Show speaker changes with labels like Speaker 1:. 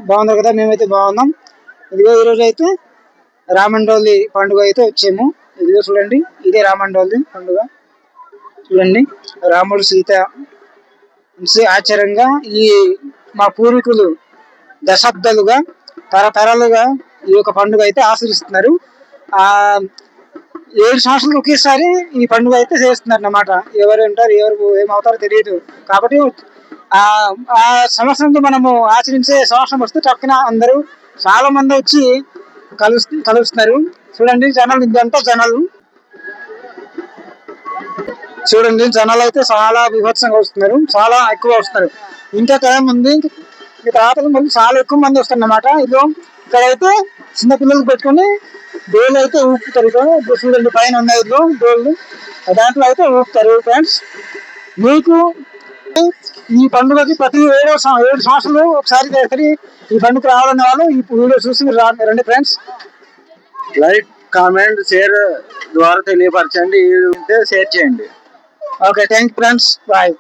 Speaker 1: బాగున్నారు కదా, మేమైతే బాగున్నాం. ఇదిగో ఈరోజు అయితే రామండోలి పండుగ అయితే వచ్చాము. ఇదిగో చూడండి, ఇదే రామండోలి పండుగ. చూడండి, రాముడు సీత ఆశ్చర్యంగా ఈ మా పూర్వీకులు దశాబ్దాలుగా తరతరాలుగా ఈ యొక్క పండుగ అయితే ఆచరిస్తున్నారు. ఆ 7 సంవత్సరాలు ఒకేసారి ఈ పండుగ అయితే చేస్తున్నారు అన్నమాట. ఎవరు ఉంటారు, ఎవరు ఏమవుతారో తెలియదు. కాబట్టి ఆ ఆ సంవత్సరంలో మనము ఆచరించే సంవత్సరం వస్తే టక్కున అందరూ చాలా మంది వచ్చి కలుస్తున్నారు. చూడండి, జనాలు ఇదంతా జనాలు. చూడండి, జనాలు అయితే చాలా విభత్సంగా వస్తున్నారు, చాలా ఎక్కువ వస్తున్నారు. ఇంకా టైం ఉంది, ఈ తర్వాత మళ్ళీ చాలా ఎక్కువ మంది వస్తారు అన్నమాట. ఇక్కడైతే చిన్నపిల్లలు పెట్టుకొని డోలు అయితే ఊపుతారు. ఇక్కడ చూడండి, పైన ఉన్నాయి డోళ్ళు, దాంట్లో అయితే ఊపుతారు. ఫ్రెండ్స్, మీకు ఈ పండుగకి ప్రతి 7 సంవత్సరాలు ఒకసారి ఈ పండుగ రావాలనే వాళ్ళు ఈ వీడియో చూసి మీరు రండి ఫ్రెండ్స్.
Speaker 2: లైక్, కామెంట్, షేర్ ద్వారా తెలియపరచండి. షేర్ చేయండి.
Speaker 1: Okay, thank friends, bye.